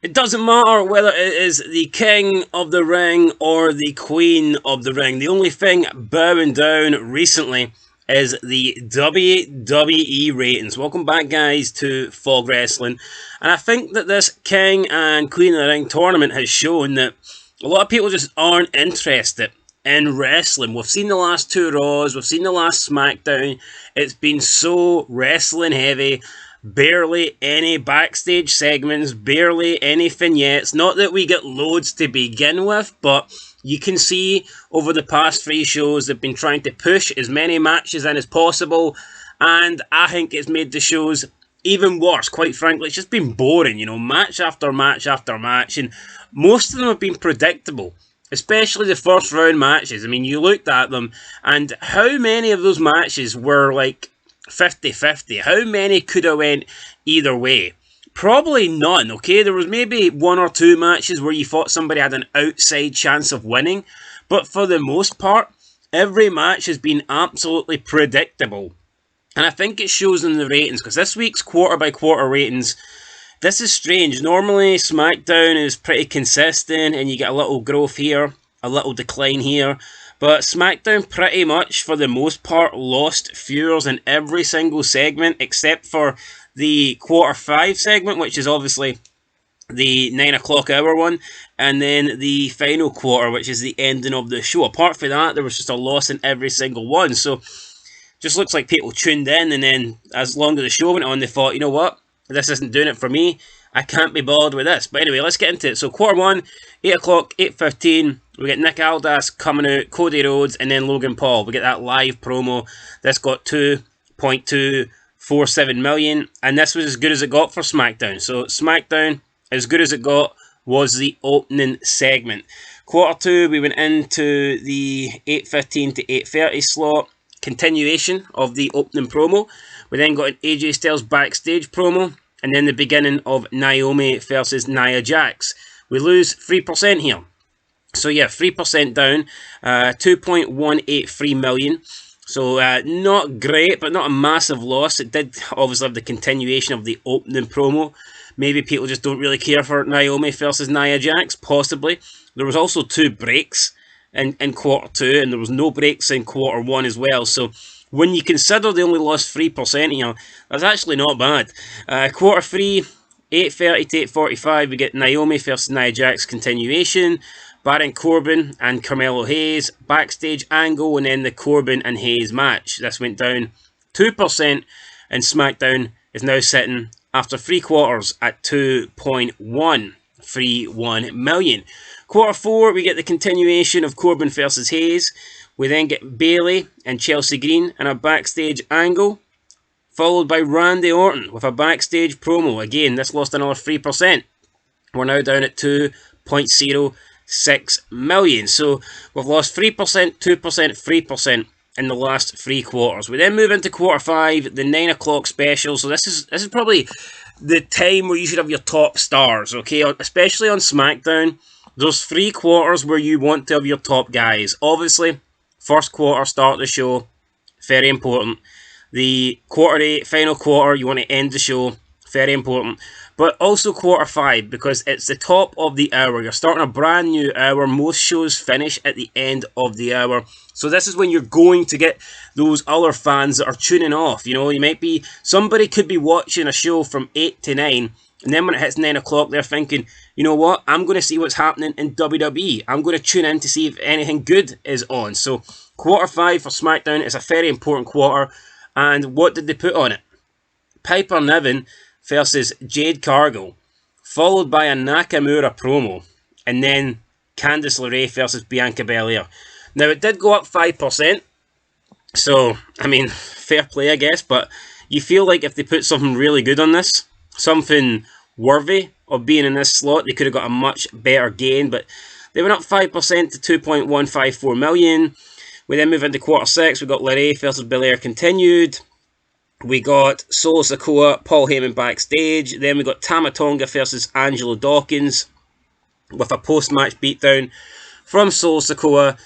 It doesn't matter whether it is the King of the Ring or the Queen of the Ring. The only thing bowing down recently is the WWE ratings. Welcome back, guys, to Fog Wrestling. And I think that this King and Queen of the Ring tournament has shown that a lot of people just aren't interested in wrestling. We've seen the last two Raws, we've seen the last SmackDown. It's been so wrestling heavy. Barely any backstage segments, barely any vignettes. Not that we get loads to begin with, but you can see over the past three shows they've been trying to push as many matches in as possible, and I think it's made the shows even worse. Quite frankly, it's just been boring, match after match after match, and most of them have been predictable. Especially the first round matches. I mean, you looked at them, and how many of those matches were like 50-50? How many could have went either way? Probably none, okay? There was maybe one or two matches where you thought somebody had an outside chance of winning, but for the most part, every match has been absolutely predictable. And I think it shows in the ratings, because this week's quarter-by-quarter ratings, this is strange. Normally, SmackDown is pretty consistent, and you get a little growth here, a little decline here. But SmackDown pretty much, for the most part, lost viewers in every single segment, except for the quarter 5 segment, which is obviously the 9 o'clock hour one, and then the final quarter, which is the ending of the show. Apart from that, there was just a loss in every single one. So, just looks like people tuned in, and then as long as the show went on, they thought, you know what? This isn't doing it for me. I can't be bothered with this. But anyway, let's get into it. So quarter 1, 8 o'clock, 8:15. We get Nick Aldis coming out, Cody Rhodes, and then Logan Paul. We get that live promo. This got 2.247 million. And this was as good as it got for SmackDown. So SmackDown, as good as it got, was the opening segment. Quarter 2, we went into the 8:15 to 8:30 slot. Continuation of the opening promo. We then got an AJ Styles backstage promo, and then the beginning of Naomi versus Nia Jax. We lose 3% here. So yeah, 3% down, 2.183 million. So not great, but not a massive loss. It did obviously have the continuation of the opening promo. Maybe people just don't really care for Naomi versus Nia Jax, possibly. There was also 2 breaks in quarter 2, and there was no breaks in quarter 1 as well. So when you consider they only lost 3% here, that's actually not bad. Quarter 3, 8:30 to 8:45, we get Naomi versus Nia Jax continuation, Baron Corbin and Carmelo Hayes, backstage angle, and then the Corbin and Hayes match. This went down 2%, and SmackDown is now sitting, after 3 quarters, at 2.131 million. Quarter 4, we get the continuation of Corbin versus Hayes. We then get Bayley and Chelsea Green in a backstage angle, followed by Randy Orton with a backstage promo. Again, this lost another 3%. We're now down at 2.06 million. So we've lost 3%, 2%, 3% in the last 3 quarters. We then move into quarter 5, the 9 o'clock special. So this is probably the time where you should have your top stars, okay? Especially on SmackDown. There's 3 quarters where you want to have your top guys. Obviously, first quarter, start of the show, very important. The quarter 8, final quarter, you want to end the show, very important. But also quarter 5, because it's the top of the hour. You're starting a brand new hour. Most shows finish at the end of the hour. So this is when you're going to get those other fans that are tuning off. You might be, somebody could be watching a show from 8 to 9, and then when it hits 9 o'clock, they're thinking, you know what, I'm going to see what's happening in WWE. I'm going to tune in to see if anything good is on. So quarter 5 for SmackDown is a very important quarter. And what did they put on it? Piper Niven versus Jade Cargill, followed by a Nakamura promo, and then Candice LeRae versus Bianca Belair. Now, it did go up 5%, so, I mean, fair play, I guess, but you feel like if they put something really good on this, something worthy of being in this slot, they could have got a much better gain, but they went up 5% to 2.154 million. We then move into quarter 6, we got LeRae versus Belair continued. We got Solo Sikoa, Paul Heyman backstage. Then we got Tama Tonga versus Angelo Dawkins with a post-match beatdown from Solo Sikoa.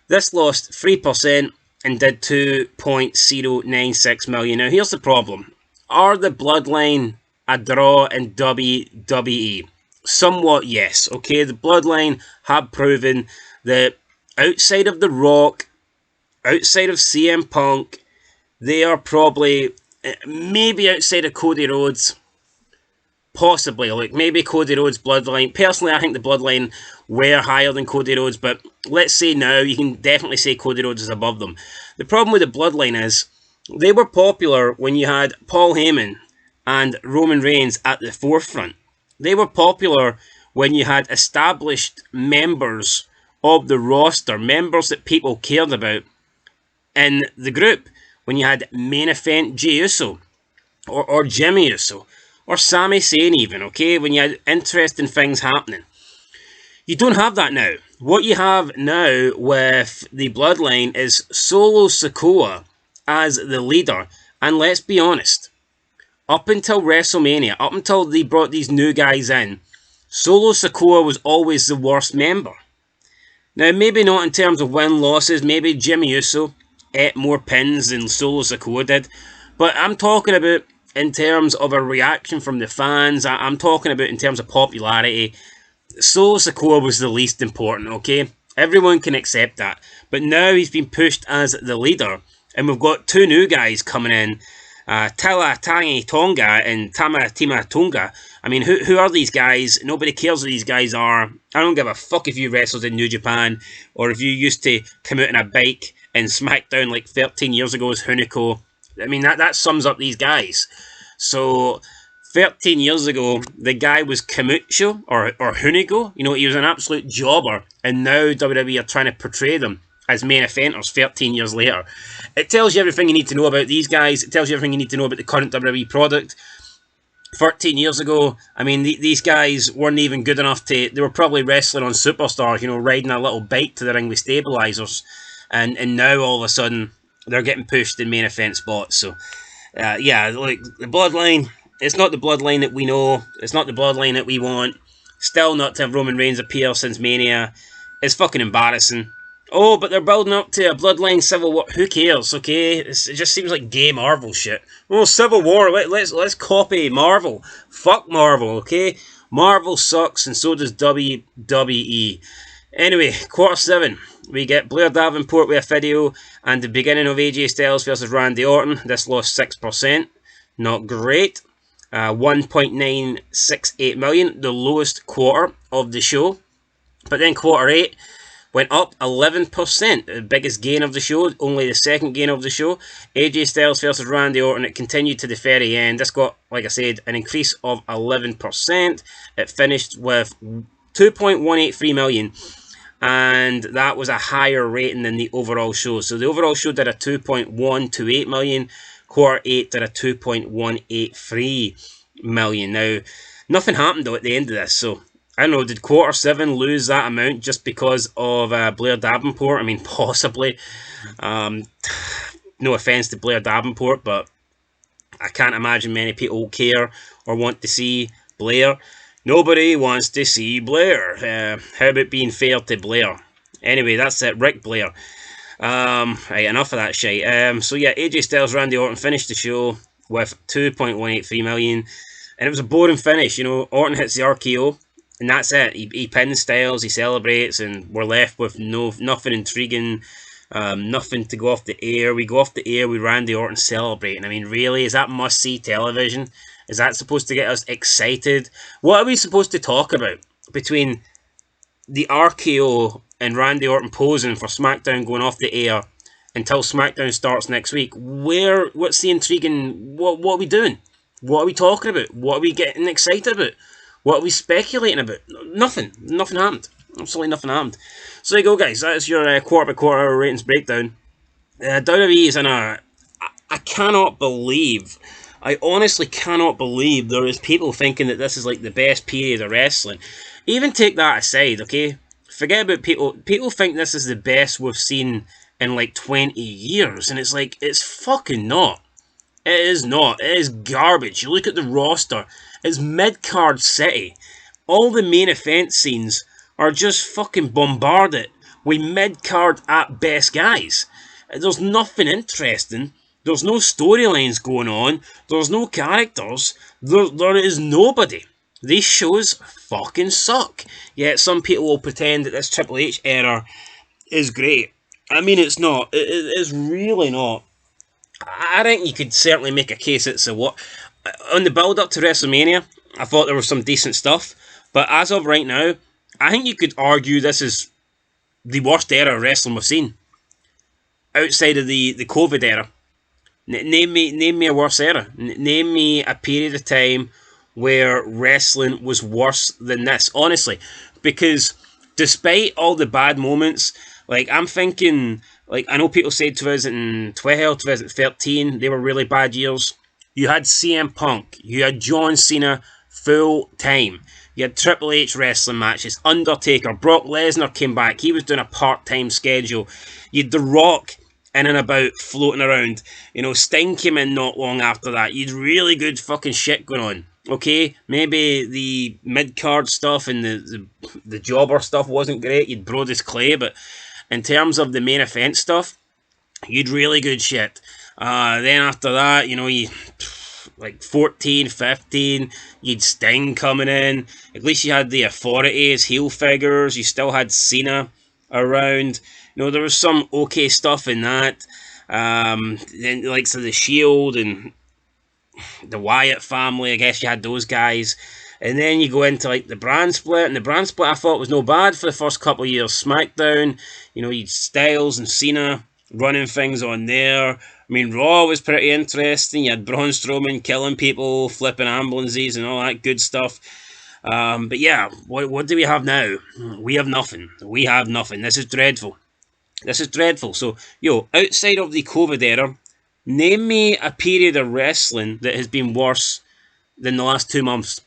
This lost 3% and did 2.096 million. Now, here's the problem. Are the Bloodline a draw in WWE? Somewhat, yes. Okay, the Bloodline have proven that outside of The Rock, outside of CM Punk, they are probably, maybe outside of Cody Rhodes, possibly, like maybe Cody Rhodes' Bloodline. Personally, I think the Bloodline were higher than Cody Rhodes, but let's say now, you can definitely say Cody Rhodes is above them. The problem with the Bloodline is, they were popular when you had Paul Heyman and Roman Reigns at the forefront. They were popular when you had established members of the roster, members that people cared about in the group. When you had main event Jey Uso, or Jimmy Uso, or Sami Zayn even, okay? When you had interesting things happening. You don't have that now. What you have now with the Bloodline is Solo Sikoa as the leader. And let's be honest, up until WrestleMania, up until they brought these new guys in, Solo Sikoa was always the worst member. Now, maybe not in terms of win-losses, maybe Jimmy Uso ate more pins than Solo Sikoa did, but I'm talking about in terms of a reaction from the fans. I'm talking about in terms of popularity. Solo Sikoa was the least important, okay? Everyone can accept that. But now he's been pushed as the leader, and we've got two new guys coming in, Tala Tangi Tonga and Tama Tima Tonga. I mean, who are these guys? Nobody cares who these guys are. I don't give a fuck if you wrestled in New Japan, or if you used to come out on a bike in SmackDown like 13 years ago as Hunico. I mean, that sums up these guys. So, 13 years ago, the guy was Kamucho, or Hunico. You know, he was an absolute jobber, and now WWE are trying to portray them as main eventers 13 years later. It tells you everything you need to know about these guys. It tells you everything you need to know about the current WWE product. 13 years ago, I mean, these guys weren't even good enough to... They were probably wrestling on Superstars, you know, riding a little bike to the ring with stabilizers. And now, all of a sudden, they're getting pushed in main event spots. So, yeah, like, the Bloodline, it's not the Bloodline that we know. It's not the Bloodline that we want. Still not to have Roman Reigns appear since Mania. It's fucking embarrassing. Oh, but they're building up to a Bloodline Civil War. Who cares, okay? It just seems like gay Marvel shit. Oh, Civil War, let's copy Marvel. Fuck Marvel, okay? Marvel sucks, and so does WWE. Anyway, quarter 7. We get Blair Davenport with a video, and the beginning of AJ Styles versus Randy Orton. This lost 6%. Not great. 1.968 million, the lowest quarter of the show. But then quarter 8 went up 11%, the biggest gain of the show, only the second gain of the show. AJ Styles versus Randy Orton, it continued to the very end. This got, like I said, an increase of 11%. It finished with 2.183 million, and that was a higher rating than the overall show. So the overall show did a 2.128 million, quarter 8 did a 2.183 million. Now, nothing happened though at the end of this, so I don't know, did quarter 7 lose that amount just because of Blair Davenport? I mean, possibly. No offence to Blair Davenport, but I can't imagine many people care or want to see Blair. Nobody wants to see Blair. How about being fair to Blair? Anyway, that's it, Rick Blair. Right, enough of that shit. So yeah, AJ Styles, Randy Orton finished the show with 2.183 million. And it was a boring finish, you know. Orton hits the RKO. And that's it. He pins Styles, he celebrates, and we're left with nothing intriguing, nothing to go off the air. We go off the air with Randy Orton celebrating. I mean, really, is that must-see television? Is that supposed to get us excited? What are we supposed to talk about between the RKO and Randy Orton posing for SmackDown going off the air until SmackDown starts next week? What's the intriguing? What are we doing? What are we talking about? What are we getting excited about? What are we speculating about? Nothing. Nothing happened. Absolutely nothing happened. So there you go, guys. That's your quarter-by-quarter ratings breakdown. WWE is in a... I cannot believe... I honestly cannot believe there is people thinking that this is like the best period of wrestling. Even take that aside, okay? Forget about people. People think this is the best we've seen in like 20 years. And it's like, it's fucking not. It is not. It is garbage. You look at the roster. It's mid-card city. All the main event scenes are just fucking bombarded with mid-card at best guys. There's nothing interesting. There's no storylines going on. There's no characters. There is nobody. These shows fucking suck. Yet some people will pretend that this Triple H era is great. I mean, it's not. It's really not. I think you could certainly make a case it's a what. On the build up to WrestleMania, I thought there was some decent stuff. But as of right now, I think you could argue this is the worst era of wrestling we've seen. Outside of the COVID era. Name me a worse era. Name me a period of time where wrestling was worse than this. Honestly, because despite all the bad moments, like I'm thinking, like I know people say 2012, 2013, they were really bad years. You had CM Punk, you had John Cena full time. You had Triple H wrestling matches, Undertaker, Brock Lesnar came back. He was doing a part-time schedule. You had The Rock in and about floating around. You know, Sting came in not long after that. You had really good fucking shit going on. Okay, maybe the mid-card stuff and the jobber stuff wasn't great. You'd Brodus Clay, but in terms of the main event stuff, you'd really good shit. Then after that, you know, you like 14, 15, you'd Sting coming in. At least you had the Authority as heel figures. You still had Cena around. You know, there was some okay stuff in that. Then the likes of the Shield and the Wyatt family, I guess you had those guys. And then you go into like the brand split, and the brand split I thought was no bad for the first couple of years. SmackDown, you know, you'd Styles and Cena running things on there. I mean, Raw was pretty interesting. You had Braun Strowman killing people, flipping ambulances, and all that good stuff. But yeah, what do we have now? We have nothing. We have nothing. This is dreadful. This is dreadful. So, outside of the COVID era, name me a period of wrestling that has been worse than the last 2 months.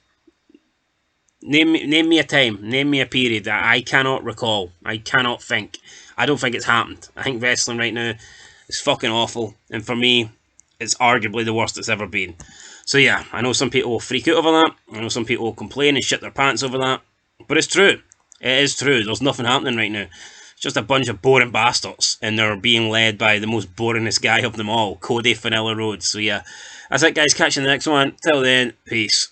Name me a time. Name me a period that I cannot recall. I cannot think. I don't think it's happened. I think wrestling right now is fucking awful. And for me, it's arguably the worst it's ever been. So yeah, I know some people will freak out over that. I know some people will complain and shit their pants over that. But it's true. It is true. There's nothing happening right now. It's just a bunch of boring bastards. And they're being led by the most boringest guy of them all, Cody Vanilla Rhodes. So yeah, that's it guys. Catch you in the next one. Till then, peace.